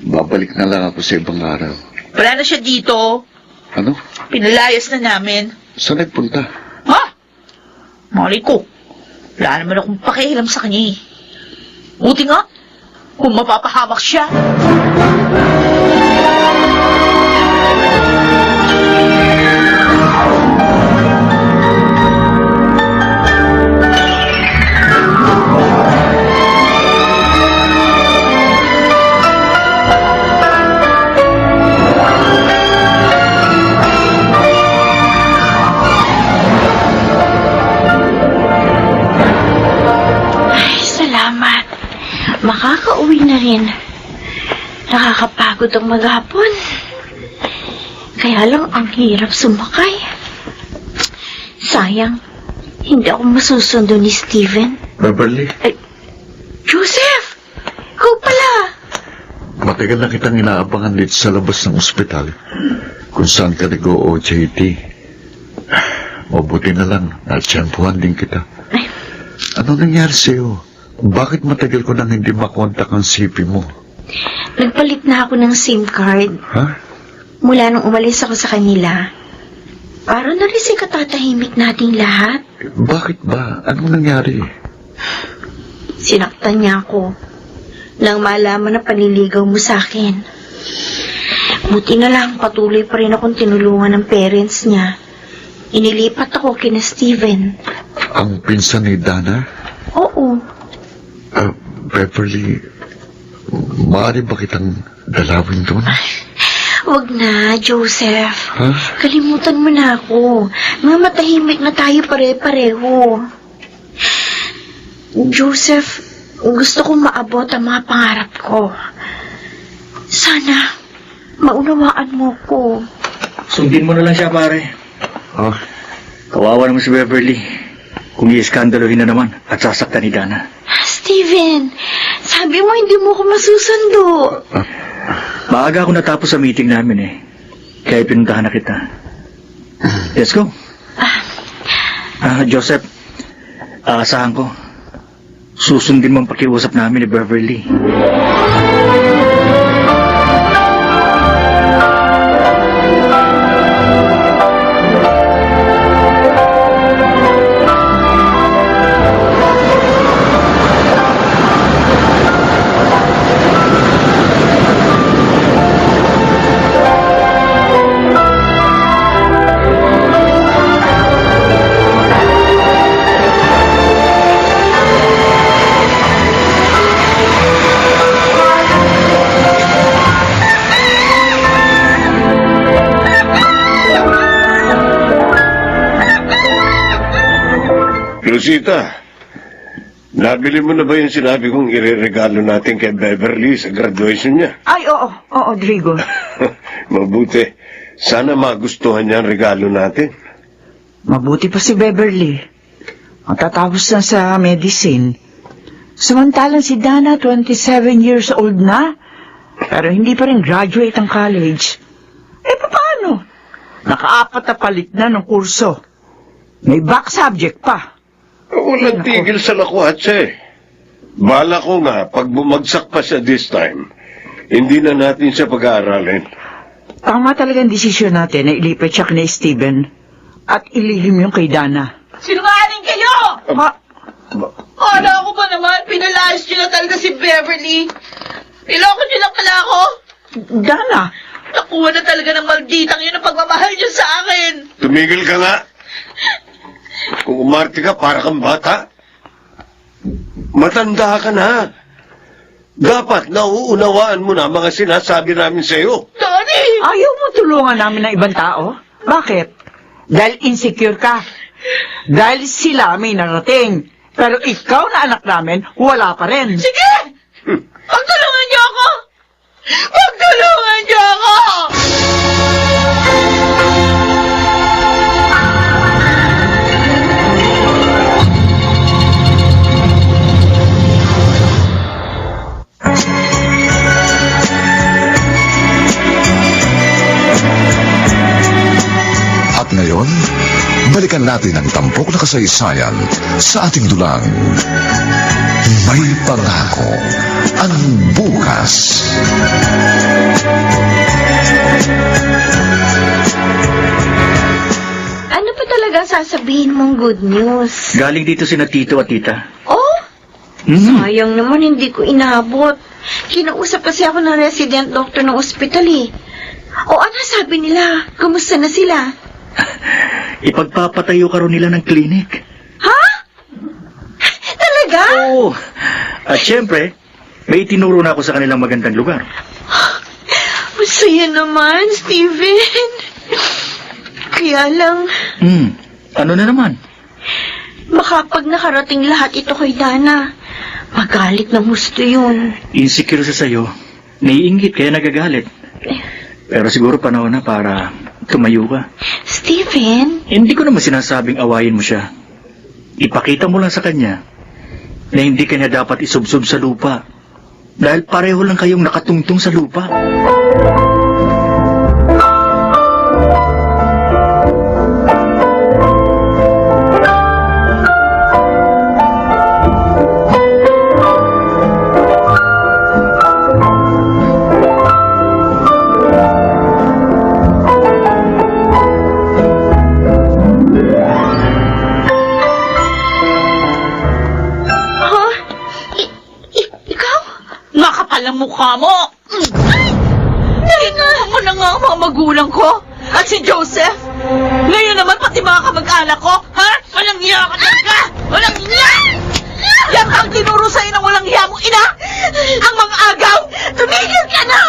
Babalik na lang ako sa ibang araw. Wala na siya dito. Ano? Pinalayas na namin. Saan nagpunta? Ha? Mali ko. Wala naman akong pakialam sa kanya eh. Buti nga, kung mapapahamak siya. Makakauwi na rin. Nakakapagod ang maghapon. Kaya lang ang hirap sumakay. Sayang, Hindi ako masusundo ni Steven. Beverly, Joseph! Ikaw pala! matagal na kitang inaabangan dito sa labas ng ospital kung saan ka nag-OJT. Mabuti na lang, natsyempuhan din kita. Ano nangyari sa'yo? Bakit matagal ko nang hindi makontak ang CP mo? Nagpalit na ako ng SIM card. Ha? Mula nung umalis ako sa kanila. Parang narising katatahimik nating lahat. Bakit ba? Anong nangyari? Sinaktan niya ako nang malaman na panliligaw mo sa akin. Buti na lang patuloy pa rin akong tinulungan ng parents niya. Inilipat ako kina Steven. Ang pinsan ni Dana? Oo. Beverly, maaari ba kitang dalawin doon? Wag na, Joseph. Ha? Kalimutan mo na ako. Mga matahimik na tayo pare-pareho. Joseph, gusto kong maabot ang mga pangarap ko. Sana, maunawaan mo ko. Sundin mo na lang siya, pare. Ah, Kawawa naman si Beverly. Kung i-eskandaluhin na naman at sasaktan ni Dana. Steven, sabi mo hindi mo ko masusundo. Maaga ako natapos sa meeting namin eh. Kaya pinuntahan na kita. Let's go. Joseph, aasahan ko. Susundin mo ang pakiusap namin ni Beverly. Rosita, nabili mo na ba yung sinabi kong ireregalo natin kay Beverly sa graduation niya? Ay, oo, Drigo. Mabuti. Sana magustuhan niya ang regalo natin. Mabuti pa si Beverly. Ang tatapos na sa medicine. Samantalang si Dana, 27 years old na. Pero hindi pa rin graduate ang college. Paano? Naka-4 na palit na ng kurso. May back subject pa. Walang tigil sa lakwatsa eh. Bala ko nga, pag bumagsak pa siya this time, hindi na natin siya pag-aaralin. Tama talagang desisyon natin na ilipat siya kay Steven at ilihim yung kay Dana. Sinungaling kayo! Ha? Kala ko ba naman, pinalayas niyo na talaga si Beverly. Niloko niyo lang pala ako. Dana? Nakuha na talaga ng malditang yun ang pagmamahal niyo sa akin. Tumigil ka nga. Kung umarte ka, para kang bata. Matanda ka na. Dapat nauunawaan mo na mga sinasabi namin sa'yo. Daddy! Ayaw mo tulungan namin ng ibang tao? Bakit? Dahil insecure ka. Dahil sila may narating. Pero ikaw na anak namin, wala pa rin. Sige! Pagtulungan niyo ako! Pagtulungan niyo ako! At ngayon, balikan natin ang tampok na kasaysayan sa ating dulang. May pangako ang bukas. Ano pa talaga sasabihin mong good news? Galing dito sina Tito at Tita. Oh, Mm. sayang naman hindi ko inabot. Kinausap kasi ako ng resident doctor ng ospital eh. O ano sabi nila? Kumusta na sila? Ipagpapatayo ka rin nila ng klinik. Ha? Talaga? Oo. At syempre, may itinuro na ako sa kanilang magandang lugar. Masaya naman, Steven. Kaya lang, Ano na naman? baka pag nakarating lahat ito kay Dana, magalit ng gusto yun. Insecure siya sa'yo. Naiingit kaya nagagalit. Pero siguro panahon na para tumayo ka. Steven? Hindi ko naman sinasabing awayin mo siya. ipakita mo lang sa kanya na hindi kanya dapat isubsob sa lupa dahil pareho lang kayong nakatungtong sa lupa. Ha? Ikaw? Nakapal ang mukha mo! Tinulong mo na nga ang mga magulang ko at si Joseph. Ngayon naman pati mga kamag-anak ko, ha? Walang hiya ka talaga! Walang hiya! Yan ang tinuro sa'yo ng walang hiya mong ina! Ang mga agaw! Tumigil ka na!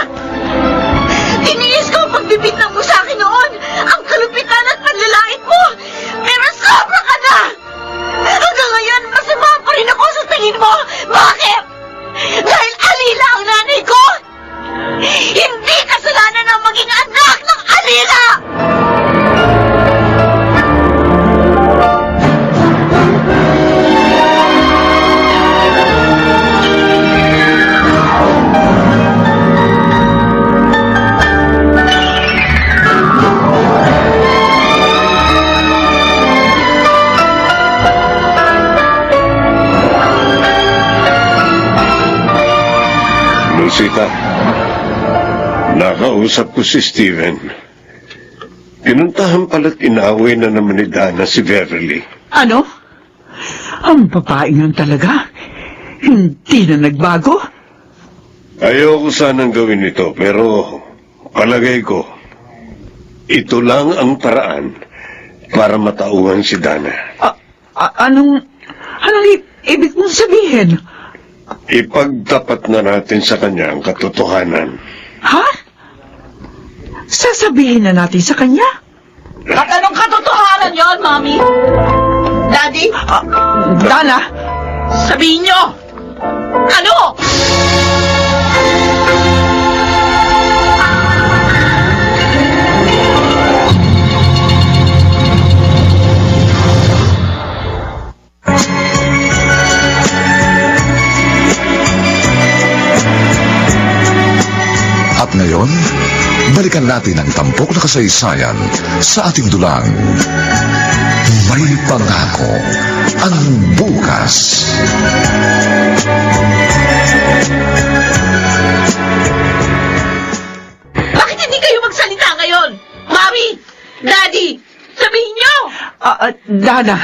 Tiniis ko ang pagbibintang mo sa akin noon! Ang kalupitan at panlalait mo! Pero sobra ka na! Hanggang ngayon, masama pa rin ako sa tingin mo! Bakit? Dahil alila ang nanay ko! Hindi kasalanan ang maging anak ng alila! Lucita, nakausap ko si Steven. Pinuntahan pala't inaway na naman ni Dana si Beverly. Ano? Ang babae yun talaga? Hindi na nagbago? Ayoko sanang gawin ito, pero palagay ko, ito lang ang paraan para matauhan si Dana. Anong ibig mong sabihin? Ipagtapat na natin sa kanya ang katotohanan. Ha? Sasabihin na natin sa kanya? At anong katotohanan yon, Mami? Daddy? Dana? Sabihin nyo! Ano? At ngayon, balikan natin ang tampok na kasaysayan sa ating dulang. May pangako ang bukas. Bakit hindi kayo magsalita ngayon? Mami! Daddy! Sabihin nyo! Dana,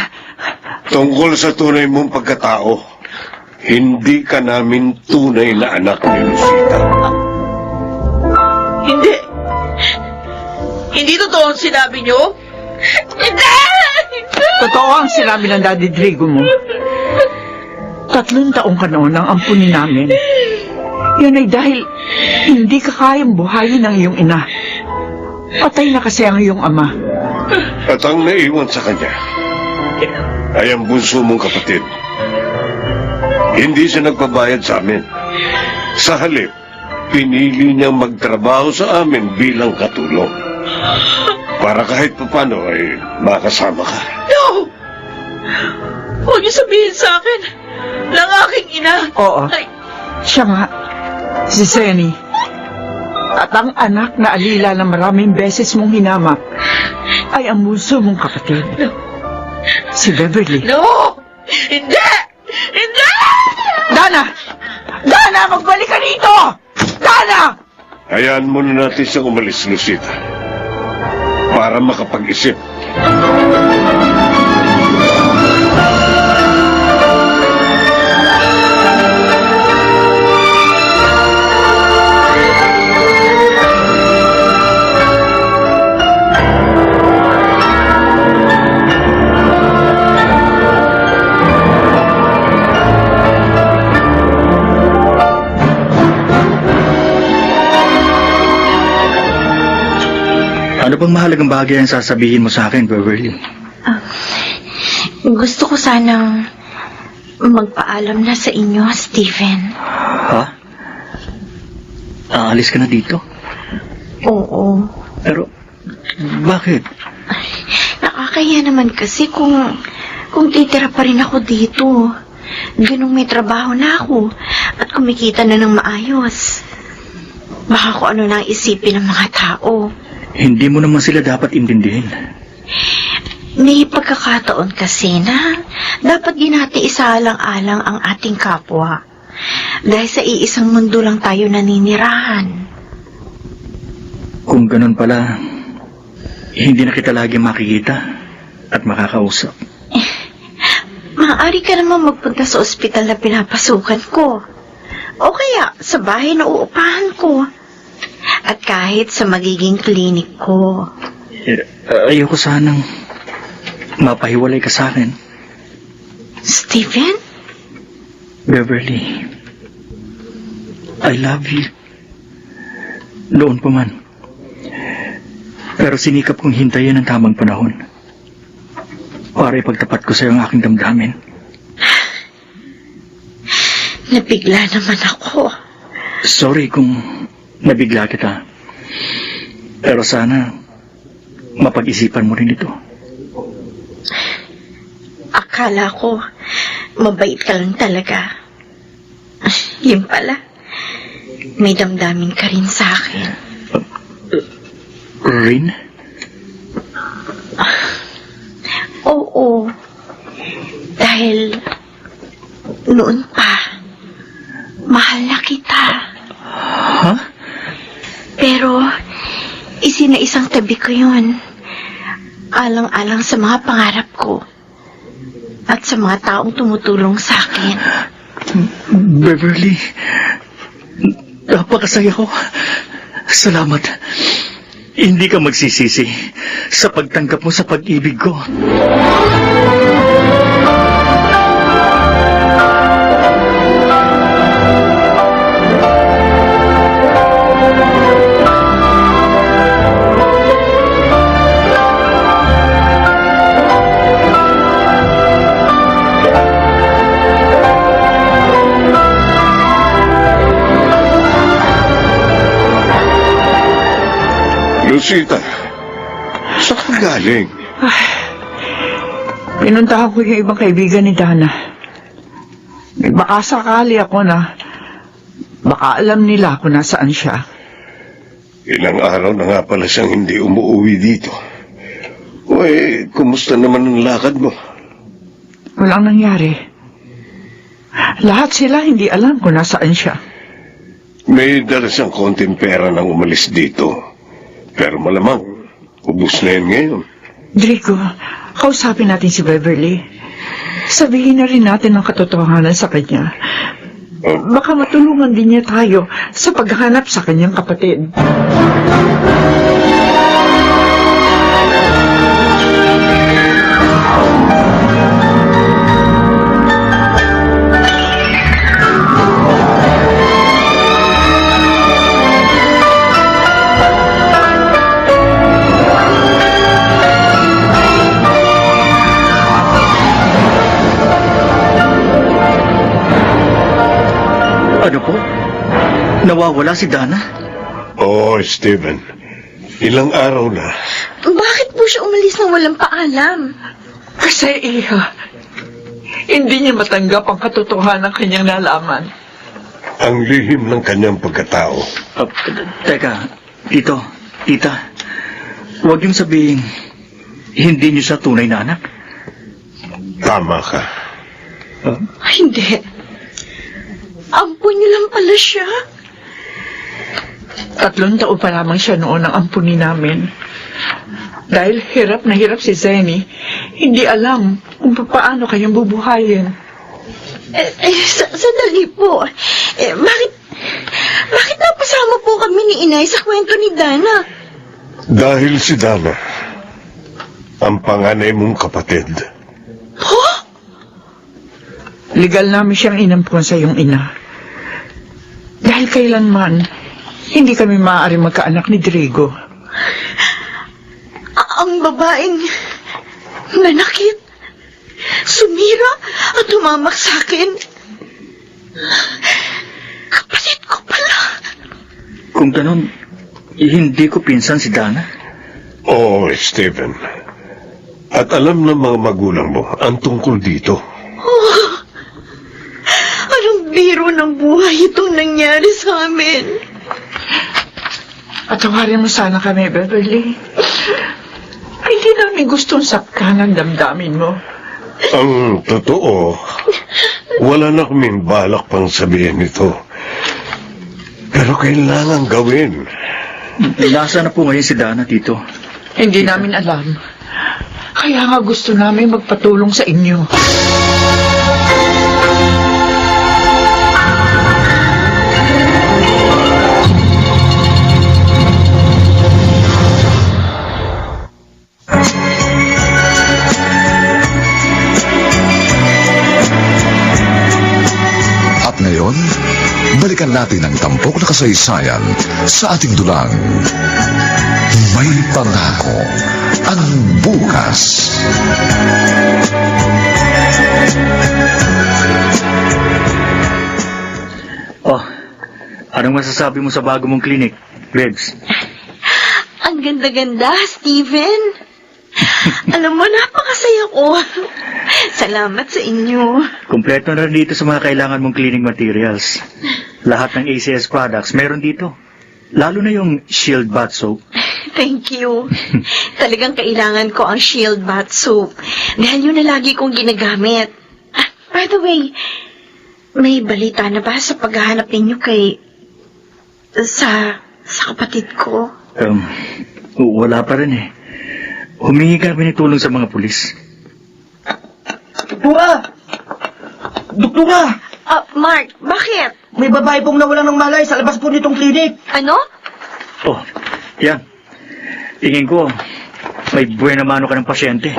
Tungkol sa tunay mong pagkatao, hindi ka namin tunay na anak ni Lucita. Hindi. Hindi totoo ang sinabi nyo? Hindi! totoo ang sinabi ng Daddy Drigo mo. 3 taong ka noon ang ampunin namin. Yun ay dahil hindi ka kayang buhayin ng iyong ina. Patay na kasi ang iyong ama. At ang naiwan sa kanya ay ang bunso mong kapatid. Hindi siya nagpabayad sa amin. Sa halip, pinili niyang magtrabaho sa amin bilang katulong. Para kahit papano ay makasama ka. No! Huwag niyo sabihin sa akin ng aking ina. Oo. Ay, Siya nga, si Senny. At ang anak na alila na maraming beses mong hinamak ay ang bunso mong kapatid. Si Beverly. no! Hindi! Hindi! Dana! Dana, magbalik ka dito! Dana! Hayaan muna natin siyang umalis, Lucita. Para makapag-isip. Ano bang mahalagang bagay ang sasabihin mo sa akin, Beverly? Gusto ko sanang magpaalam na sa inyo, Stephen. Ha? Aalis ka na dito? Oo. Pero, bakit? Nakakaya naman kasi kung Kung titira pa rin ako dito, ganung may trabaho na ako at kumikita na ng maayos. Baka kung ano nang isipin ng mga tao. Hindi mo naman sila dapat intindihin. May pagkakataon kasi na dapat ginati isaalang-alang ang ating kapwa. Dahil sa iisang mundo lang tayo naninirahan. Kung ganun pala, hindi na kita lagi makikita at makakausap. Maaari ka naman magpunta sa ospital na pinapasukan ko. O kaya sa bahay na uupahan ko. At kahit sa magiging klinik ko. Ayoko sanang mapahiwalay ka sa akin. Stephen? Beverly, I love you. Noon pa man. Pero sinikap kong hintayin ang tamang panahon para ipagtapat ko sa iyo ang aking damdamin. Nabigla naman ako. Sorry kung nabigla kita. Pero sana mapag-isipan mo rin ito. Akala ko mabait ka lang talaga. Yun pala. May damdamin ka rin sa akin. Rin? Oo. Dahil noon pa, mahal na kita. Ha? Pero, isinaisang tabi ko yun. Alang-alang sa mga pangarap ko. At sa mga taong tumutulong sa akin. Beverly, napakasaya ko. Salamat. Hindi ka magsisisi sa pagtanggap mo sa pag-ibig ko. Lucita, saan ka galing? Pinuntahan ko yung ibang kaibigan ni Dana. Baka sakali ako na baka alam nila kung nasaan siya. Ilang araw na nga pala siyang hindi umuwi dito. Uy, kumusta naman ang lakad mo? Walang nangyari. Lahat sila hindi alam kung nasaan siya. May dala siyang konting pera nang umalis dito. Pero malamang, ubus na yan ngayon. Drigo, kausapin natin si Beverly. Sabihin na rin natin ang katotohanan sa kanya. Baka matulungan din niya tayo sa paghahanap sa kanyang kapatid. Ano po? Nawawala si Dana? Oo, Stephen. Ilang araw na. Bakit po siya umalis nang walang paalam? Kasi hindi niya matanggap ang katotohanan ng kanyang nalaman. Ang lihim ng kanyang pagkatao. Teka, tita. Huwag niyong sabihin, hindi niyo siya tunay na anak. Tama ka. Hindi. Ampun niyo lang pala siya. 3 taon pa lamang siya noon ang ampunin namin. Dahil hirap na hirap si Zenny, hindi alam kung paano kanyang bubuhayin. Sandali po. Bakit napasama po kami ni Inay sa kwento ni Dana? Dahil si Dana, ang panganay mong kapatid. Legal namin siyang inampun sa iyong ina. Dahil kailanman, hindi kami maaari magkaanak ni Drigo. Ang babaeng nanakit, sumira at tumamak sa akin. Kapatid ko pala. Kung ganun, hindi ko pinsan si Dana. Oo, Stephen. At alam ng mga magulang mo ang tungkol dito. Anong biro ng buhay itong nangyari sa amin? Patawarin mo sana kami, Beverly. Hindi namin gustong saktan ang damdamin mo. Ang totoo, wala na kaming balak pang sabihin ito. Pero kailangan gawin. Nasa na po ngayon si Dana, Tito? Hindi namin alam. Kaya nga gusto namin magpatulong sa inyo. At ngayon, balikan natin ang tampok na kasaysayan sa ating dulang. May pangako ang bukas. Oh, anong masasabi mo sa bago mong klinik, Rebs? Ang ganda-ganda, Steven. Alam mo, napakasaya ko. Salamat sa inyo. Kompleto na rin dito sa mga kailangan mong cleaning materials. Lahat ng ACS products meron dito. Lalo na yung Shield Bath Soap. Thank you. Talagang kailangan ko ang Shield Bath Soap. Dahil yun na lagi kong ginagamit. Ah, by the way, may balita na ba sa paghahanap ninyo sa kapatid ko? Wala pa rin eh. Humingi kami ng tulong sa mga pulis. Doktora! Doktora! Mark, bakit? May babae pong nawalan ng malay sa labas po nitong klinik. Ano? Oh, yan. Tingin ko, may buena mano ka ng pasyente.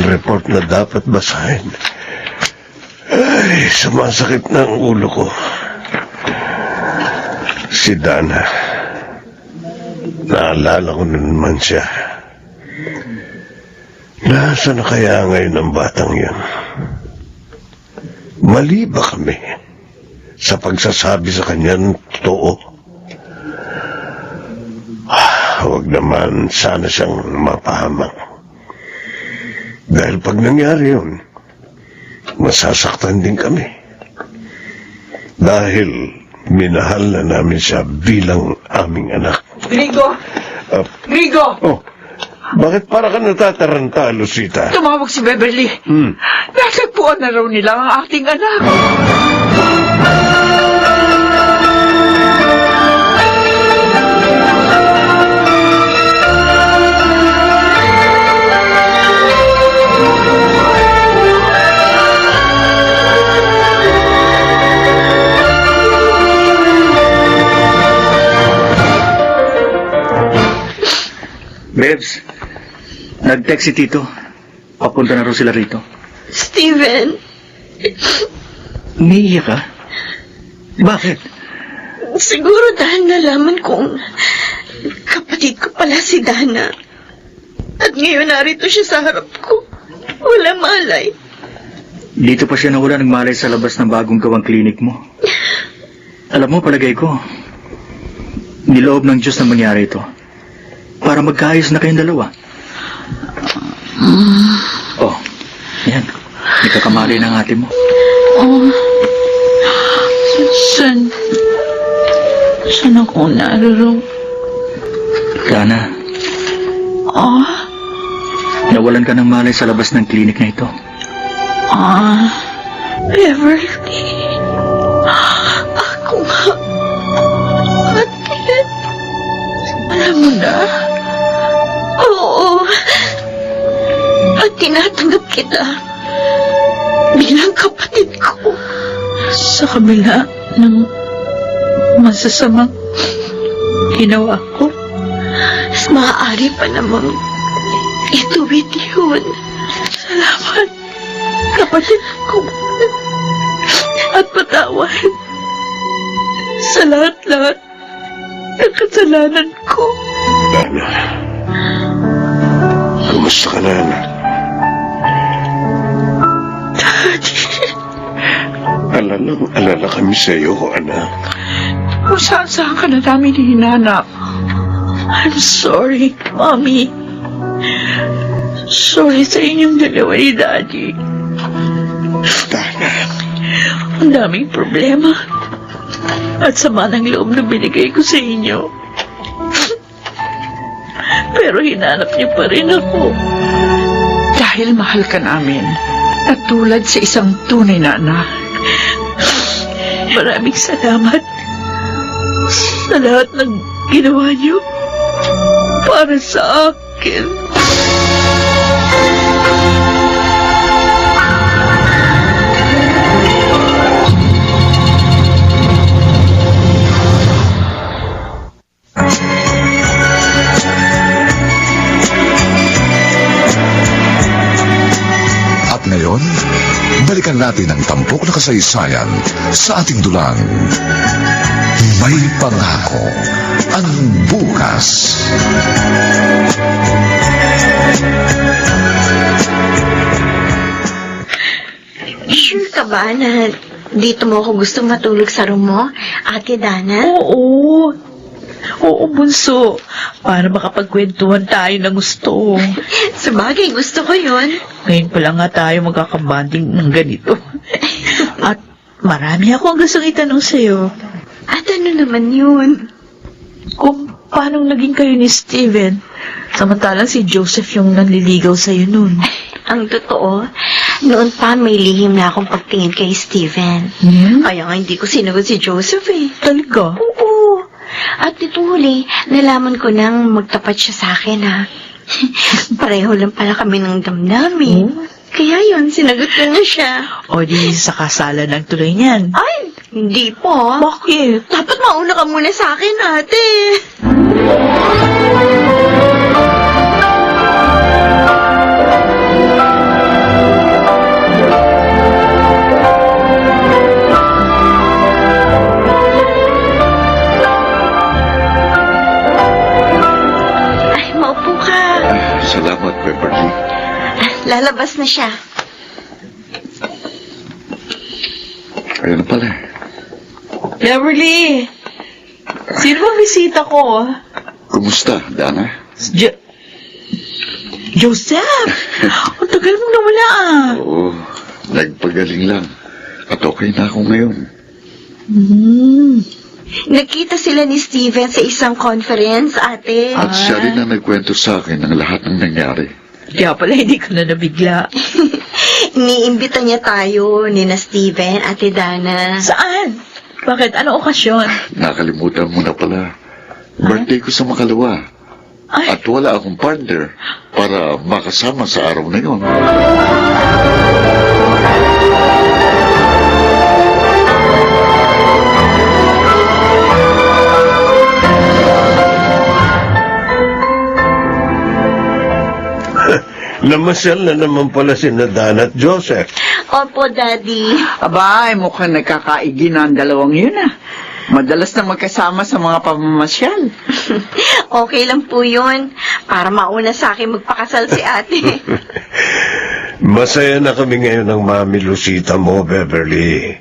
Report na dapat basahin. Ay, sumasakit na ang ulo ko. Si Dana. Naalala ko na naman siya. Nasaan na kaya ngayon ang batang yan? Mali ba kami sa pagsasabi sa kanya ng totoo? Huwag naman sana siyang mapahamak. Dahil pag nangyari yun, masasaktan din kami. Dahil minahal na namin siya bilang aming anak. Rigo! Rigo! Oh, bakit para ka natataranta, Lucita? Tumawag si Beverly. Natagpuan na raw nila ang ating anak. Bebs, nag-text si Tito. Papunta na raw sila rito. Steven, Umiiyak ka? Bakit? siguro dahil nalaman kong kapatid ko pala si Dana. At ngayon narito siya sa harap ko. Wala malay. Dito pa siya nawala ng malay sa labas ng bagong gawang klinik mo. Alam mo, palagay ko, niloob ng Diyos na mangyari ito. Para magkaayos na kayong dalawa. Oh, yan. Nagkakamali ng ate mo. Saan ako naroroon? Dana, nawalan ka ng malay sa labas ng klinik na ito. Beverly. Ako nga. Ate. Alam mo na? Oo. At tinatanggap kita bilang kapatid ko. Sa kabila ng masasamang ginawa ko, Mas maaari pa namang ituwid yun. salamat. kapatid ko. At patawad sa lahat-lahat ng kasalanan ko. Dana, kumusta ka na, anak? Daddy, Alala kami sa iyo, anak. Kung saan ka na namin hinanap. I'm sorry, Mommy. Sorry sa inyong dalawa ni Daddy. Dana, Ang daming problema. At sama ng loob na binigay ko sa inyo. Pero hinanap niyo pa rin ako. Dahil mahal ka namin. At tulad sa isang tunay na anak. Maraming salamat sa lahat ng ginawa niyo para sa akin. At ngayon, balikan natin ang tampok na kasaysayan sa ating dulang. May pangako ang bukas. Sure ka ba na dito mo ako gustong matulog sa room mo, Ate Dana? Oo. Oo, bunso. Para makapagkwentuhan tayo ng gusto. Sabagay, gusto ko yun. Ngayon pa lang nga tayo magkakabanding ng ganito. At marami akong gustong itanong sa'yo. At ano naman yun? Kung paano naging kayo ni Steven, samantalang si Joseph yung nanliligaw sa'yo nun. Ang totoo, noon pa may lihim na akong pagtingin kay Steven. Kaya nga hindi ko sinagot si Joseph eh. Talaga? Oo. At ito huli, nalaman ko nang magtapat siya sa akin ha. Pareho lang pala kami ng damdamin. Kaya yun, sinagot ko na siya. O di sa kasalan ng tuloy niyan. Ay, hindi po. Bakit? Dapat mauna ka muna sa akin, ate. Ay, maupo ka. Salamat, Beverly. Lalabas na siya. Ayun pala. Beverly! Sino bang bisita ko? Kumusta, Dana? Joseph! Ang tagal mong nawala ah. Oo, nagpagaling lang. At okay na ako ngayon. Nagkita sila ni Steven sa isang conference, ate. At siya rin ang nagkwento sa akin ng lahat ng nangyari. Kaya pala hindi ko na nabigla. Iniimbita niya tayo, ni na Steven, ate Dana. Saan? Bakit? Ano okasyon? Nakalimutan mo na pala. Birthday ko sa Makalawa. Ay, At wala akong partner para makasama sa araw na yun. namasyal na naman pala si Dana at Joseph. Opo, Daddy. Abay, mukhang nagkakaigi na ang dalawang yun ah. Madalas na magkasama sa mga pamamasyal. Okay lang po yun. Para mauna sa akin magpakasal si ate. Masaya na kami ngayon ng Mami Lucita mo, Beverly.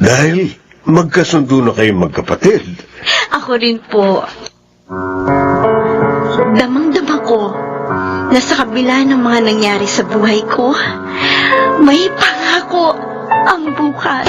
Dahil magkasundo na kayong magkapatid. Ako rin po. Damang-dama ko na sa kabila ng mga nangyari sa buhay ko, may pangako ang bukas.